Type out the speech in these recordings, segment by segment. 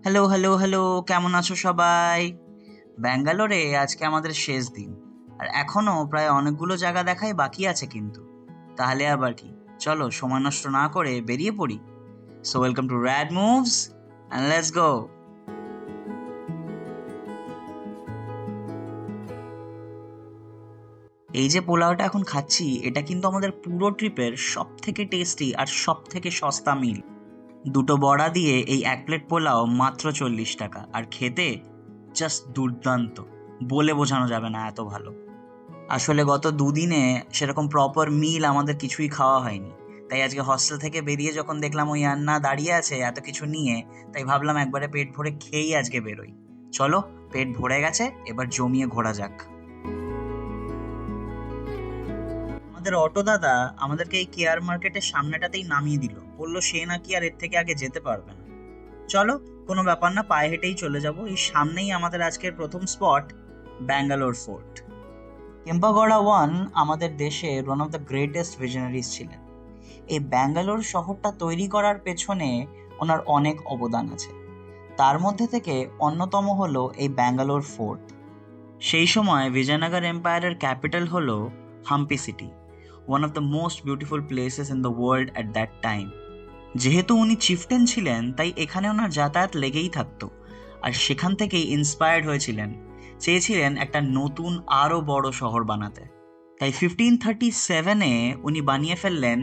Hello, hello, hello, কেমন আছো সবাই? ব্যাঙ্গালোরে আজকে আমাদের শেষ দিন। আর এখনো প্রায় অনেকগুলো জায়গা দেখাই বাকি আছে কিন্তু। তাহলে আবার কি? চলো সময় নষ্ট না করে বেরিয়ে পড়ি। So welcome to rad moves and let's go. এই যে পোলাওটা এখন খাচ্ছি, এটা কিন্তু আমাদের পুরো ট্রিপের সবথেকে টেস্টি আর সবথেকে সস্তা মিল। দুটো বড়া দিয়ে এই এক প্লেট পোলাও মাত্র 40 টাকা, আর খেতে জাস্ট দুর্দান্ত। বলে বোঝানো যাবে না এত ভালো। আসলে গত দুদিনে সেরকম প্রপার মিল আমাদের কিছুই খাওয়া হয়নি। তাই আজকে হস্টেল থেকে বেরিয়ে যখন দেখলাম ওই আন্না দাঁড়িয়ে আছে এত কিছু নিয়ে, তাই ভাবলাম একবারে পেট ভরে খেয়েই আজকে বেরোই। চলো, পেট ভরে গেছে, এবার জমিয়ে ঘোরা যাক। আমাদের অটো দাদা আমাদেরকে এই কেয়ার মার্কেটের সামনেটাতেই নামিয়ে দিল, বললো সে নাকি আর এর থেকে আগে যেতে পারবে না। চলো, কোনো ব্যাপার না, পায়ে হেঁটেই চলে যাব। এই সামনেই আমাদের আজকের প্রথম স্পট, ব্যাঙ্গালোর ফোর্ট। কেম্পাগৌড়া ওয়ান আমাদের দেশের ওয়ান অফ দ্য গ্রেটেস্ট ভিশনারিজ ছিলেন। এই ব্যাঙ্গালোর শহরটা তৈরি করার পেছনে ওনার অনেক অবদান আছে। তার মধ্যে থেকে অন্যতম হলো এই ব্যাঙ্গালোর ফোর্ট। সেই সময় বিজয়নগর এম্পায়ারের ক্যাপিটাল হলো Hampi city, one of the most beautiful places in the world at that time. যেহেতু উনি চিফটেন ছিলেন, তাই এখানে ওনার যাতায়াত লেগেই থাকতো। আর সেখান থেকেই ইন্সপায়ার্ড হয়েছিলেন, চেয়েছিলেন একটা নতুন আরো বড় শহর বানাতে। তাই 1537-এ উনি বানিয়ে ফেললেন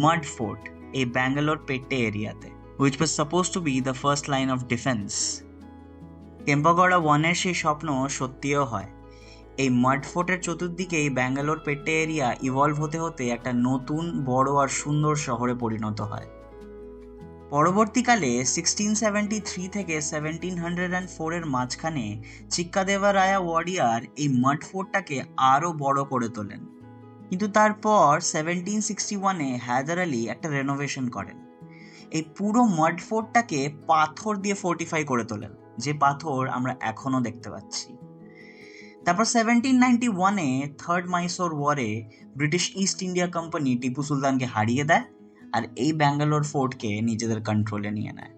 মাড ফোর্ট এই ব্যাঙ্গালোর পেট্টে এরিয়াতে, which was suppose to be the first line of defence. Kempegowda ওয়ানের সেই স্বপ্ন সত্যিও হয়। এই মাড ফোর্টের চতুর্দিকেই ব্যাঙ্গালোর পেট্টে এরিয়া ইভলভ হতে হতে একটা নতুন বড় আর সুন্দর শহরে পরিণত হয়। পরবর্তীকালে 1673 থেকে 1704-এর মাঝখানে চিক্কাদেবরায়া ওয়াডিয়ার এই মাড ফোর্টটাকে আরও বড় করে তোলেন। কিন্তু তারপর 1761-এ হায়দার আলী একটা রেনোভেশন করেন। এই পুরো মাড ফোর্টটাকে পাথর দিয়ে ফোর্টিফাই করে তোলেন, যে পাথর আমরা এখনো দেখতে পাচ্ছি। তারপর 1791-এ থার্ড মাইসোর ওয়ারে British East India Company Tipu সুলতানকে হারিয়ে দেয় আর এই ব্যাঙ্গালোর ফোর্টকে নিজেদের কন্ট্রোলে নিয়ে নেয়।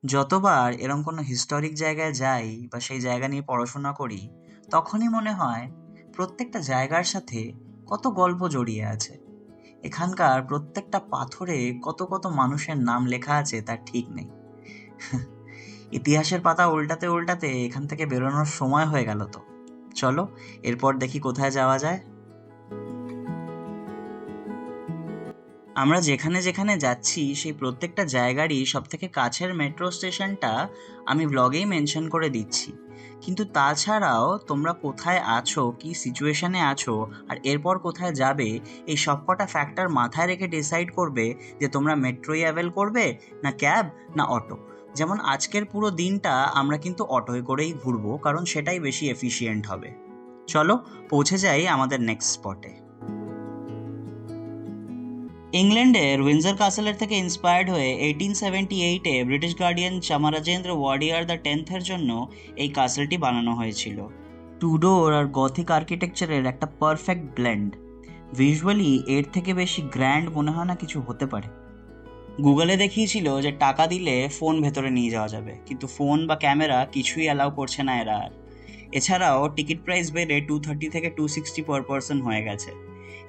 যতবার এরকম কোনো হিস্টোরিক জায়গায় যাই বা সেই জায়গা নিয়ে পড়াশোনা করি, তখনই মনে হয় প্রত্যেকটা জায়গার সাথে কত গল্প জড়িয়ে আছে। এখানকার প্রত্যেকটা পাথরে কত কত মানুষের নাম লেখা আছে তার ঠিক নেই। ইতিহাসের পাতা উল্টাতে উল্টাতে এখান থেকে বেরোনোর সময় হয়ে গেল। তো চলো, এরপর দেখি কোথায় যাওয়া যায়। আমরা যেখানে যেখানে যাচ্ছি সেই প্রত্যেকটা জায়গারই সব থেকে কাছের মেট্রো স্টেশনটা আমি ব্লগেই মেনশন করে দিচ্ছি। কিন্তু তাছাড়াও তোমরা কোথায় আছো, কি সিচুয়েশনে আছো, আর এরপর কোথায় যাবে, এই সবকটা ফ্যাক্টর মাথায় রেখে ডিসাইড করবে যে তোমরা মেট্রোই অ্যাভেল করবে, না ক্যাব, না অটো। যেমন আজকের পুরো দিনটা আমরা কিন্তু অটোয় করেই ঘুরবো, কারণ সেটাই বেশি এফিশিয়েন্ট হবে। চলো, পৌঁছে যাই আমাদের নেক্সট স্পটে। ইংল্যান্ডের উইন্ডসর ক্যাসেলের থেকে ইন্সপায়ার্ড হয়ে 1878-এ ব্রিটিশ গার্ডিয়ান চামারাজেন্দ্র ওয়াডিয়ার দ্য টেন্থের জন্য এই ক্যাসেলটি বানানো হয়েছিল। টুডোর আর গথিক আর্কিটেকচারের একটা পারফেক্ট ব্লেন্ড। ভিজুয়ালি এর থেকে বেশি গ্র্যান্ড মনে হয় না কিছু হতে পারে। গুগলে দেখিয়েছিল যে টাকা দিলে ফোন ভেতরে নিয়ে যাওয়া যাবে, কিন্তু ফোন বা ক্যামেরা কিছুই অ্যালাউ করছে না এরা আর। এছাড়াও টিকিট প্রাইস বেড়ে 230 থেকে 260 পার পারসন হয়ে গেছে।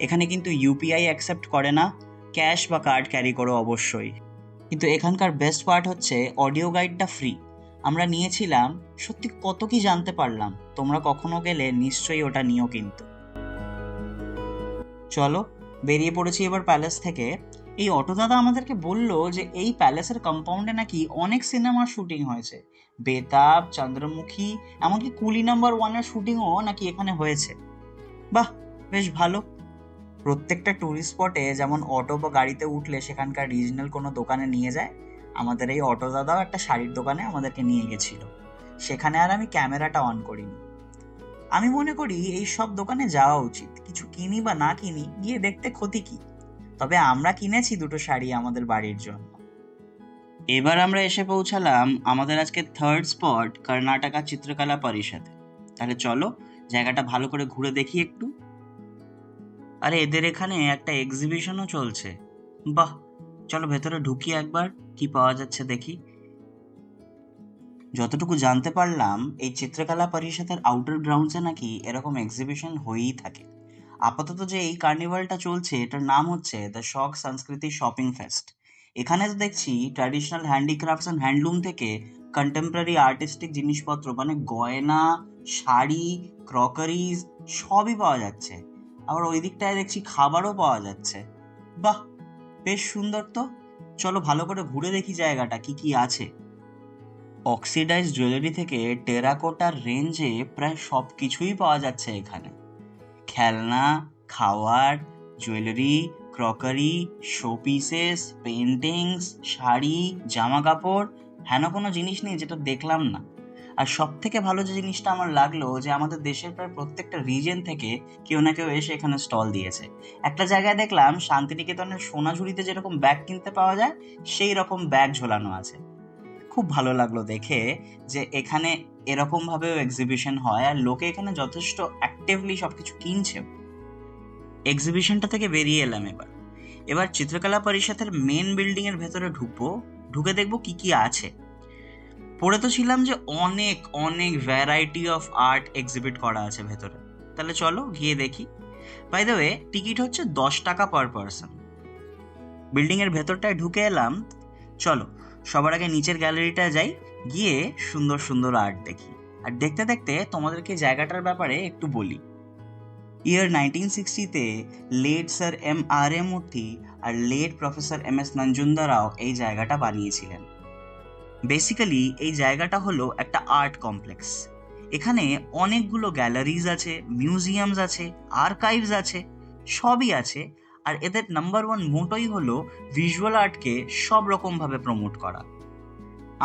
এখানে কিন্তু ইউপিআই অ্যাকসেপ্ট করে না, ক্যাশ বা কার্ড ক্যারি করো অবশ্যই। কিন্তু এখানকার বেস্ট পার্ট হচ্ছে অডিও গাইডটা ফ্রি আমরা নিয়েছিলাম। সত্যি কত কি জানতে পারলাম। তোমরা কখনো গেলে নিশ্চয়ই ওটা নিও কিন্তু। চলো, বেরিয়ে পড়েছি এবার প্যালেস থেকে। এই অটো দাদা আমাদেরকে বলল যে এই প্যালেসের কম্পাউন্ডে নাকি অনেক সিনেমার শুটিং হয়েছে। বেতাব, চন্দ্রমুখী, এমনকি কুলি নাম্বার ওয়ানের শুটিংও নাকি এখানে হয়েছে। বাহ, বেশ ভালো। প্রত্যেকটা ট্যুরিস্ট স্পটে যেমন অটো বা গাড়িতে উঠলে সেখানকার রিজনাল কোনো দোকানে নিয়ে যায়, আমাদের এই অটো দাদাও একটা শাড়ির দোকানে আমাদেরকে নিয়ে গেছিল। সেখানে আর আমি ক্যামেরাটা অন করিনি। আমি মনে করি এই সব দোকানে যাওয়া উচিত, কিছু কিনি বা না কিনি, গিয়ে দেখতে ক্ষতি কি। তবে আমরা কিনেছি দুটো শাড়ি আমাদের বাড়ির জন্য। এবার আমরা এসে পৌঁছালাম আমাদের আজকে থার্ড স্পট, কর্ণাটকা চিত্রকলা পরিষদে। তাহলে চলো জায়গাটা ভালো করে ঘুরে দেখি একটু। আরে এদের এখানে একটা এক্সিবিশনও চলছে। বাহ, চলো ভেতরে ঢুকি একবার, কি পাওয়া যাচ্ছে দেখি। যতটুকু জানতে পারলাম এই চিত্রকলা পরিষদের আউটার গ্রাউন্ডসে নাকি এরকম এক্সিবিশন হয়েই থাকে। আপাতত যে এই কার্নিভালটা চলছে এটার নাম হচ্ছে দ্য শক সংস্কৃতি শপিং ফেস্ট। এখানে তো দেখছি ট্র্যাডিশনাল হ্যান্ডিক্রাফটস অ্যান্ড হ্যান্ডলুম থেকে কন্টেম্পোরারি আর্টিস্টিক জিনিসপত্র মানে গয়না, শাড়ি, ক্রকারিজ সবই পাওয়া যাচ্ছে। আবার ওই দিকটায় দেখছি খাবারও পাওয়া যাচ্ছে। বাহ, বেশ সুন্দর তো। চলো ভালো করে ঘুরে দেখি জায়গাটা কি কি আছে। অক্সিডাইজ জুয়েলারি থেকে টেরাকোটার রেঞ্জে প্রায় সব কিছুই পাওয়া যাচ্ছে এখানে। খেলনা, খাওয়ার, jewellery, crockery, show pieces, paintings, sari, জামা কাপড়, হেন কোনো জিনিস নেই যেটা দেখলাম না। আর সব থেকে ভালো যে জিনিসটা আমার লাগলো যে আমাদের দেশের প্রায় প্রত্যেকটা রিজন থেকে কেউ না কেউ এসে এখানে স্টল দিয়েছে। একটা জায়গায় দেখলাম শান্তিনিকেতনের সোনাঝুরিতে যেরকম ব্যাগ কিনতে পাওয়া যায় সেই রকম ব্যাগ ঝোলানো আছে। খুব ভালো লাগলো দেখে যে এখানে এরকম ভাবেও এক্সিবিশন হয় আর লোকে এখানে যথেষ্ট অ্যাক্টিভলি সবকিছু কিনছে। এক্সিবিশনটা থেকে বেরিয়ে এলাম। এবার চিত্রকলা পরিষদের মেন বিল্ডিং এর ভেতরে ঢুকবো। ঢুকে দেখবো কি কি আছে। পড়ে তো ছিলাম যে অনেক অনেক ভ্যারাইটি অফ আর্ট এক্সিবিট করা আছে ভেতরে। তাহলে চলো গিয়ে দেখি। বাই দ্য ওয়ে, টিকিট হচ্ছে 10 টাকা পার পারসন। বিল্ডিং এর ভেতরটায় ঢুকে এলাম। চলো সবার আগে নিচের গ্যালারিটায় যাই, গিয়ে সুন্দর সুন্দর আর্ট দেখি। আর দেখতে দেখতে তোমাদেরকে জায়গাটার ব্যাপারে একটু বলি। ইয়ার 1960-তে লেট স্যার M.R.A. মূর্তি আর লেট প্রফেসর M.S. নঞ্জুন্দারাও এই জায়গাটা বানিয়েছিলেন। বেসিক্যালি এই জায়গাটা হলো একটা আর্ট কমপ্লেক্স। এখানে অনেকগুলো গ্যালারিজ আছে, মিউজিয়ামস আছে, আর্কাইভস আছে, সবই আছে। আর এদের নাম্বার ওয়ান মোটোই হলো ভিজুয়াল আর্টকে সব রকমভাবে প্রমোট করা।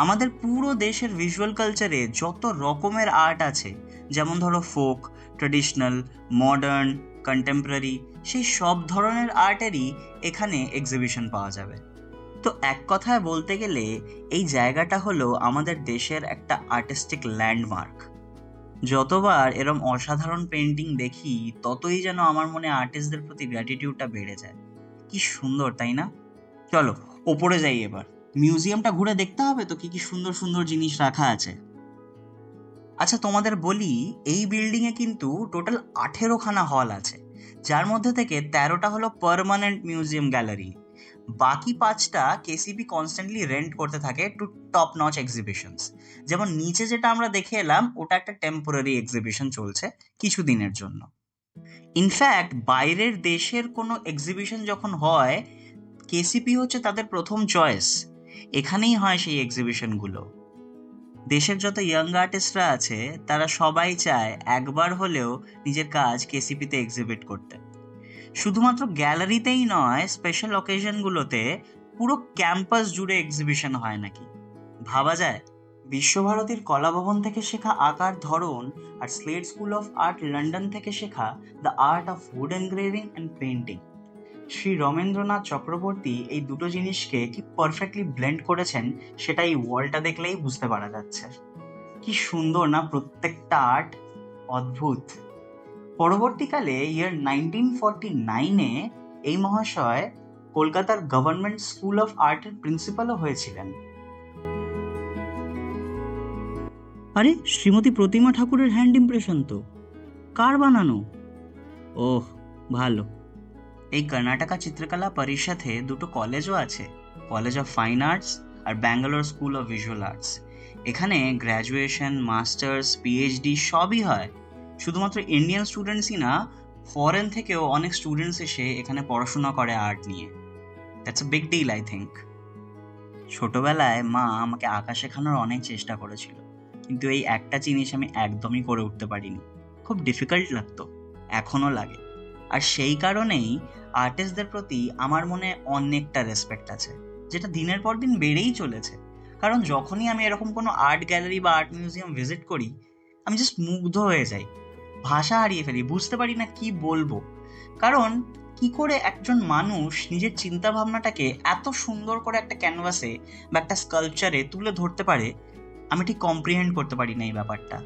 আমাদের পুরো দেশের ভিজুয়াল কালচারে যত রকমের আর্ট আছে, যেমন ধরো ফোক, ট্রেডিশনাল, মডার্ন, কন্টেম্পোরারি, সেই সব ধরনের আর্টেরই এখানে এক্সিবিশন পাওয়া যাবে। তো এক কথায় বলতে গেলে এই জায়গাটা হলো আমাদের দেশের একটা আর্টিস্টিক ল্যান্ডমার্ক। যতবার এরম অসাধারণ পেন্টিং দেখি ততই যেন আমার মনে আর্টিস্টদের প্রতি গ্র্যাটিটিউডটা বেড়ে যায়। কি সুন্দর, তাই না? চলো ওপরে যাই এবার। মিউজিয়ামটা ঘুরে দেখতে হবে তো কি কি সুন্দর সুন্দর জিনিস রাখা আছে। আচ্ছা তোমাদের বলি, এই বিল্ডিং এ কিন্তু টোটাল 18খানা হল আছে, যার মধ্যে থেকে 13টা হলো পার্মানেন্ট মিউজিয়াম গ্যালারি। বাকি 5টা কেসিপি কনস্ট্যান্টলি রেন্ট করতে থাকে টু টপ নচ এক্সিবিশনস। যেমন নিচে যেটা আমরা দেখে এলাম ওটা একটা টেম্পোরারি এক্সিবিশন চলছে কিছুদিনের জন্য। ইনফ্যাক্ট বাইরের দেশের কোনো এক্সিবিশন যখন হয় কেসিপি হচ্ছে তাদের প্রথম চয়েস। এখানেই হয় সেই এক্সিবিশনগুলো। দেশের যত ইয়াং আর্টিস্টরা আছে তারা সবাই চায় একবার হলেও নিজের কাজ কেসিপিতে এক্সিবিট করতে। শুধুমাত্র গ্যালারিতেই নয়, স্পেশাল অকেশনগুলোতে পুরো ক্যাম্পাস জুড়ে এক্সিবিশন হয় নাকি ভাবা যায়। বিশ্বভারতীর কলাভবন থেকে শেখা আঁকার ধরন আর Slade School of Art London থেকে শেখা the art of wood engraving and painting. Shri Ramendranath Chakraborty এই দুটো জিনিসকে কি পারফেক্টলি ব্লেন্ড করেছেন সেটা এই ওয়ালটা দেখলেই বুঝতে পারা যাচ্ছে। কি সুন্দর না প্রত্যেকটা আর্ট, অদ্ভুত। পরবর্তীকালে ইয়ার 1949-এ এই মহাশয় কলকাতার গভর্নমেন্ট স্কুল অফ আর্টের প্রিন্সিপালও হয়েছিলেন। আরে শ্রীমতী প্রতিমা ঠাকুরের হ্যান্ড ইমপ্রেশন তো, কার বানানো? ওহ ভালো। এই কর্ণাটকা চিত্রকলা পরিষদে দুটো কলেজও আছে, কলেজ অফ ফাইন আর্টস আর Bangalore school of visual arts. এখানে গ্র্যাজুয়েশন, মাস্টার্স, পিএইচডি সবই হয়। শুধুমাত্র ইন্ডিয়ান স্টুডেন্টসই না, ফরেন থেকেও অনেক স্টুডেন্টস এসে এখানে পড়াশোনা করে আর্ট নিয়ে। That's a big deal I think. ছোটবেলায় মা আমাকে আঁকা শেখানোর অনেক চেষ্টা করেছিল, কিন্তু এই একটা জিনিস আমি একদমই করে উঠতে পারিনি। খুব ডিফিকাল্ট লাগতো, এখনো লাগে। আর সেই কারণেই আর্টিস্টদের প্রতি আমার মনে অনেকটা রেসপেক্ট আছে, যেটা দিনের পর দিন বেড়েই চলেছে। কারণ যখনই আমি এরকম কোনো আর্ট গ্যালারি বা আর্ট মিউজিয়াম ভিজিট করি আমি জাস্ট মুগ্ধ হয়ে যাই, ভাষা হারিয়ে ফেলি, বুঝতে পারি না কি বলবো। কারণ কি করে একজন মানুষ নিজের চিন্তা ভাবনাটাকে এত সুন্দর করে একটা ক্যানভাসে বা একটা স্কাল্পচারে তুলে ধরতে পারে আমি ঠিক কম্প্রিহেন্ড করতে পারি না এই ব্যাপারটা।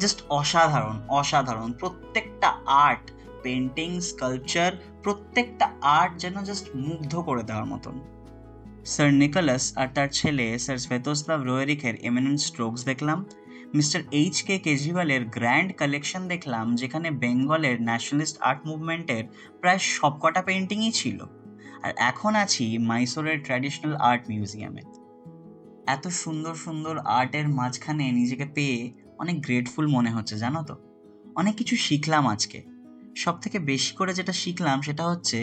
জাস্ট অসাধারণ অসাধারণ প্রত্যেকটা আর্ট, পেন্টিং, স্কাল্পচার, প্রত্যেকটা আর্ট যেন জাস্ট মুগ্ধ করে দেওয়ার মতন। স্যার নিকোলাস আর তার ছেলে স্যার স্ভেতোস্লাভ রোয়েরিখের এমিনেন্ট স্ট্রোকস দেখলাম, মিস্টার এইচ.কে কেজরিওয়ালের গ্র্যান্ড কালেকশন দেখলাম, যেখানে বেঙ্গলের ন্যাশনালিস্ট আর্ট মুভমেন্টের প্রায় সবকটা পেন্টিংই ছিল। আর এখন আছি মাইসোরের ট্র্যাডিশনাল আর্ট মিউজিয়ামে। এত সুন্দর সুন্দর আর্টের মাঝখানে নিজেকে পেয়ে অনেক গ্রেটফুল মনে হচ্ছে, জানো তো। অনেক কিছু শিখলাম আজকে। সব থেকে বেশি করে যেটা শিখলাম সেটা হচ্ছে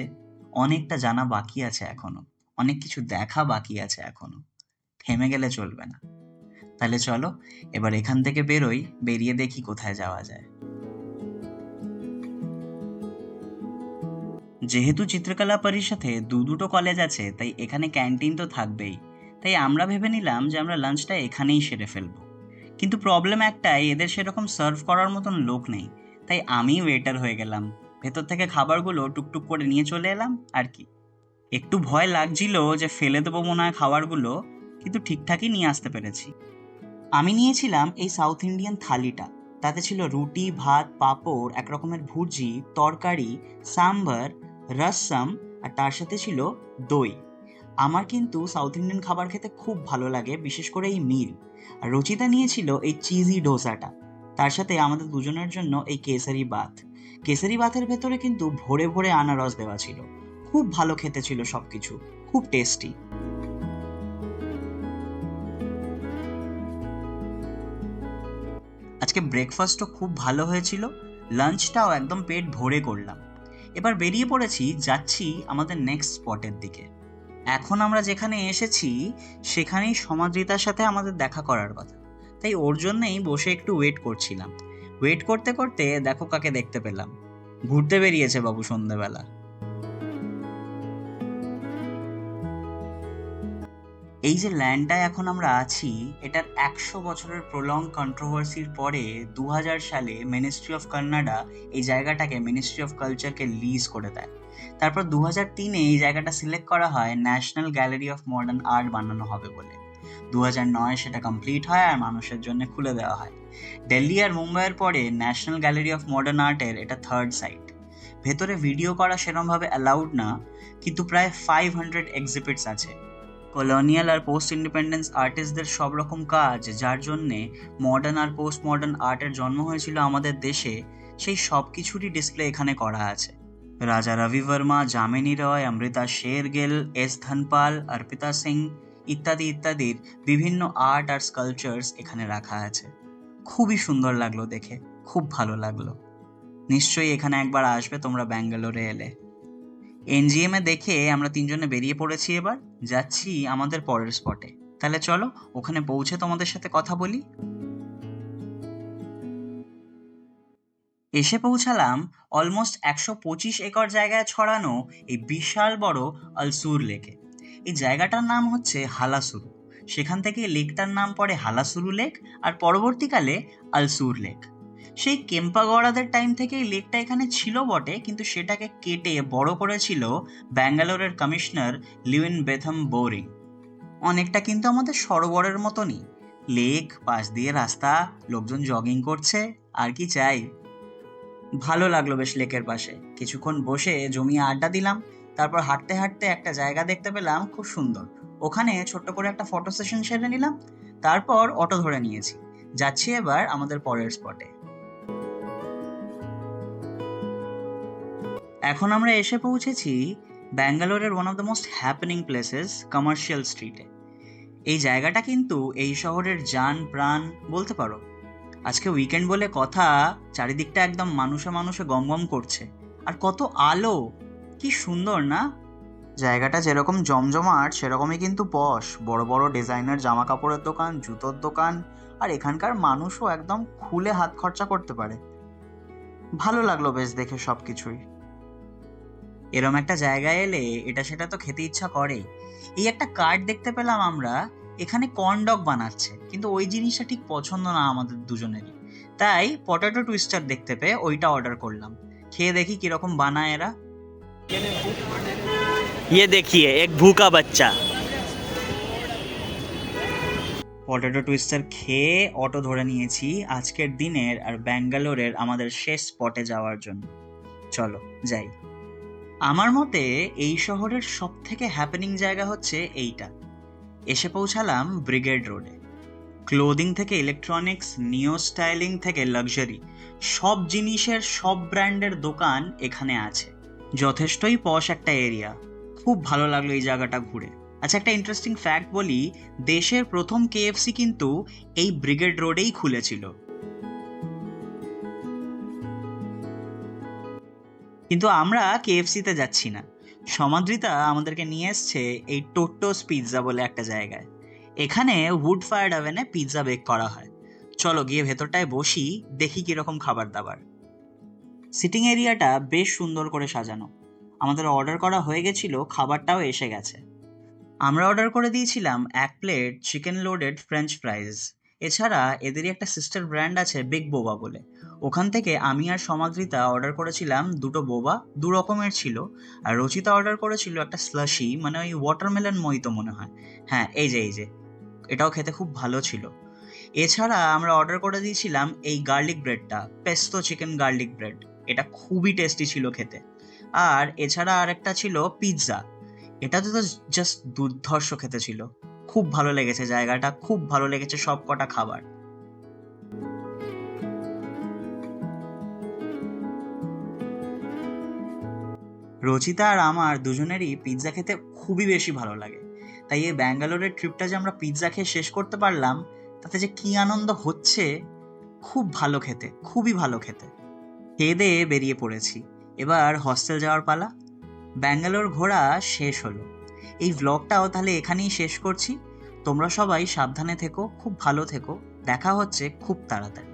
অনেকটা জানা বাকি আছে এখনো, অনেক কিছু দেখা বাকি আছে এখনো। থেমে গেলে চলবে না। তাহলে চলো এবার এখান থেকে বেরোই, বেরিয়ে দেখি কোথায় যাওয়া যায়। যেহেতু চিত্রকলা পরিষদে দুটো কলেজ আছে, তাই এখানে ক্যান্টিন তো থাকবেই। তাই আমরা ভেবে নিলাম যে আমরা লাঞ্চটা এখানেই সেরে ফেলবো। কিন্তু প্রবলেম একটাই, এদের সেরকম সার্ভ করার মতন লোক নেই। তাই আমি ওয়েটার হয়ে গেলাম, ভেতর থেকে খাবারগুলো টুকটুক করে নিয়ে চলে এলাম আর কি। একটু ভয় লাগছিল যে ফেলে দেবো মনে হয় খাবারগুলো, কিন্তু ঠিকঠাকই নিয়ে আসতে পেরেছি। আমি নিয়েছিলাম এই সাউথ ইন্ডিয়ান থালিটা। তাতে ছিল রুটি, ভাত, পাঁপড়, এক রকমের ভুর্জি, তরকারি, সাম্বার, রসম, আর তার সাথে ছিল দই। আমার কিন্তু সাউথ ইন্ডিয়ান খাবার খেতে খুব ভালো লাগে, বিশেষ করে এই মিল। আর রচিতা নিয়েছিল এই চিজি ডোসাটা, তার সাথে আমাদের দুজনের জন্য এই কেসারি বাত। কেসারি বাতের ভেতরে কিন্তু ভরে ভরে আনারস দেওয়া ছিল। খুব ভালো খেতে ছিল সবকিছু, খুব টেস্টি। আজকে ব্রেকফাস্টও খুব ভালো হয়েছিল, লাঞ্চটাও একদম পেট ভরে করলাম। এবার বেরিয়ে পড়েছি, যাচ্ছি আমাদের নেক্সট স্পটের দিকে। এখন আমরা যেখানে এসেছি সেখানেই সমাদৃতার সাথে আমাদের দেখা করার কথা, তাই ওর জন্যই বসে একটু ওয়েট করছিলাম। ওয়েট করতে করতে দেখো কাকে দেখতে পেলাম। ঘুরতে বেরিয়েছে বাবু সন্ধেবেলা। এই যে ল্যান্ডটায় এখন আমরা আছি, এটার 100 বছরের প্রলং কন্ট্রোভার্সির পরে 2000 সালে মিনিস্ট্রি অফ কানাডা এই জায়গাটাকে মিনিস্ট্রি অফ কালচারকে লিজ করে দেয়। তারপর 2003-এ এই জায়গাটা সিলেক্ট করা হয় national gallery of modern art বানানো হবে বলে। 2009-এ সেটা কমপ্লিট হয় আর মানুষের জন্য খুলে দেওয়া হয়। দিল্লি আর মুম্বাইয়ের পরে ন্যাশনাল গ্যালারি অফ মডার্ন আর্টের এটা থার্ড সাইট। ভেতরে ভিডিও করা সেরমভাবে অ্যালাউড না, কিন্তু প্রায় 500 এক্সিবিটস আছে। কলোনিয়াল আর পোস্ট ইন্ডিপেন্ডেন্স আর্টিস্টদের সব রকম কাজ, যার জন্যে মডার্ন আর পোস্ট মডার্ন আর্টের জন্ম হয়েছিল আমাদের দেশে, সেই সব কিছুরই ডিসপ্লে এখানে করা আছে। রাজা রবি বর্মা, যামিনী রয়, অমৃতা শেরগিল, এস ধনপাল, অর্পিতা সিং ইত্যাদি ইত্যাদির বিভিন্ন আর্ট আর স্কাল্পচার্স এখানে রাখা আছে। খুবই সুন্দর লাগলো দেখে, খুব ভালো লাগলো। নিশ্চয়ই এখানে একবার আসবে তোমরা ব্যাঙ্গালোরে এলে। এনজিএম এ দেখে আমরা তিনজনে বেরিয়ে পড়েছি, এবার যাচ্ছি আমাদের পরের স্পটে। তাহলে চলো ওখানে পৌঁছে তোমাদের সাথে কথা বলি। এসে পৌঁছালাম অলমোস্ট 125 একর জায়গায় ছড়ানো এই বিশাল বড় আলসুর লেকে। এই জায়গাটার নাম হচ্ছে হালাসুরু। সেখান থেকে লেকটার নাম পড়ে হালাসুরু লেক, আর পরবর্তীকালে আলসুর লেক। সেই কেম্পাগড়াদের টাইম থেকে এই লেকটা এখানে ছিল বটে, কিন্তু সেটাকে কেটে বড় করেছিল ব্যাঙ্গালোরের কমিশনার লিউইন বেথম বোরিং। অনেকটা কিন্তু আমাদের সরোবরের মতনই, লেক, পাশ দিয়ে রাস্তা, লোকজন জগিং করছে, আর কি চাই। ভালো লাগলো বেশ লেকের পাশে কিছুক্ষণ বসে জমিয়ে আড্ডা দিলাম। তারপর হাঁটতে হাঁটতে একটা জায়গা দেখতে পেলাম খুব সুন্দর, ওখানে ছোট্ট করে একটা ফটো সেশন সেরে নিলাম। তারপর অটো ধরে নিয়েছি, যাচ্ছি এবার আমাদের পরের স্পটে। এখন আমরা এসে পৌঁছেছি ব্যাঙ্গালোরের one of the most happening places, commercial স্ট্রিটে। এই জায়গাটা কিন্তু এই শহরের জান প্রাণ বলতে পারো। আজকে উইকেন্ড বলে কথা, চারিদিকটা একদম মানুষে মানুষে গমগম করছে, আর কত আলো, কি সুন্দর না। জায়গাটা যেরকম জমজমাট সেরকমই কিন্তু পশ, বড় বড় ডিজাইনার জামা কাপড়ের দোকান, জুতোর দোকান, আর এখানকার মানুষও একদম খুলে হাত খরচা করতে পারে। ভালো লাগলো বেশ দেখে সবকিছুই। এরম একটা জায়গায় এলে এটা সেটা তো খেতে ইচ্ছা করে। এই একটা কার্ড দেখতে পেলাম আমরা, এখানে কর্ন ডগ বানাচ্ছে, কিন্তু ওই জিনিসটা ঠিক পছন্দ না আমাদের দুজনেরই। তাই পটেটো টুইস্টার দেখতে পেয়ে ওইটা অর্ডার করলাম। খেয়ে দেখি কিরকম বানায় এরা। ये देखिए एक भूखा बच्चा। পটেটো টুইস্টার খেয়ে অটো ধরে নিয়েছি আজকের দিনের আর ব্যাঙ্গালোরের আমাদের শেষ স্পটে যাওয়ার জন্য। চলো যাই। আমার মতে এই শহরের সব থেকে হ্যাপেনিং জায়গা হচ্ছে এইটা। এসে পৌঁছালাম ব্রিগেড রোডে। ক্লোদিং থেকে ইলেকট্রনিক্স, নিও স্টাইলিং থেকে লাক্সারি, সব জিনিসের সব ব্র্যান্ডের দোকান এখানে আছে। যথেষ্টই পশ একটা এরিয়া। খুব ভালো লাগলো এই জায়গাটা ঘুরে। আচ্ছা, একটা ইন্টারেস্টিং ফ্যাক্ট বলি, দেশের প্রথম কেএফসি কিন্তু এই ব্রিগেড রোডেই খুলেছিল। কিন্তু আমরা কেএফসিতে যাচ্ছি না। সমাদ্রিতা আমাদেরকে নিয়ে এসছে এই টোট্টোস পিৎজা বলে একটা জায়গায়। এখানে উড ফায়ার্ড ওভেনে পিৎজা বেক করা হয়। চলো গিয়ে ভেতরটায় বসি, দেখি কিরকম খাবার দাবার। সিটিং এরিয়াটা বেশ সুন্দর করে সাজানো। আমাদের অর্ডার করা হয়ে গেছিল, খাবারটাও এসে গেছে। আমরা অর্ডার করে দিয়েছিলাম 1 প্লেট চিকেন লোডেড ফ্রেঞ্চ ফ্রাইজ। এছাড়া এদেরই একটা সিস্টার ব্র্যান্ড আছে বিগ বোবা বলে, ওখান থেকে আমি আর সমাদ্রিতা অর্ডার করেছিলাম 2টো বোবা, 2 রকমের ছিল। আর রচিতা অর্ডার করেছিল একটা স্লাশি, মানে ওই ওয়াটারমেলন মহিতো মনে হয়। হ্যাঁ, এই যে এটাও খেতে খুব ভালো ছিল। এছাড়া আমরা অর্ডার করে দিয়েছিলাম এই গার্লিক ব্রেডটা, পেস্তো চিকেন গার্লিক ব্রেড। এটা খুবই টেস্টি ছিল খেতে। আর এছাড়া আরেকটা ছিল পিৎজা। এটা তো জাস্ট দুর্ধর্ষ খেতে ছিল। খুব ভালো লেগেছে জায়গাটা, খুব ভালো লেগেছে সব কটা খাবার। রচিতা আর আমার দুজনেরই পিৎজা খেতে খুবই বেশি ভালো লাগে। তাই এই ব্যাঙ্গালোরের ট্রিপটা যে আমরা পিৎজা খেয়ে শেষ করতে পারলাম, তাতে যে কি আনন্দ হচ্ছে! খুব ভালো খেতে, খুবই ভালো খেতে। খেয়ে দিয়ে বেরিয়ে পড়েছি। এবার হস্টেল যাওয়ার পালা। ব্যাঙ্গালোর ঘোরা শেষ হলো। এই ভ্লগটাও তাহলে এখানেই শেষ করছি। তোমরা সবাই সাবধানে থেকো, খুব ভালো থেকো। দেখা হচ্ছে খুব তাড়াতাড়ি।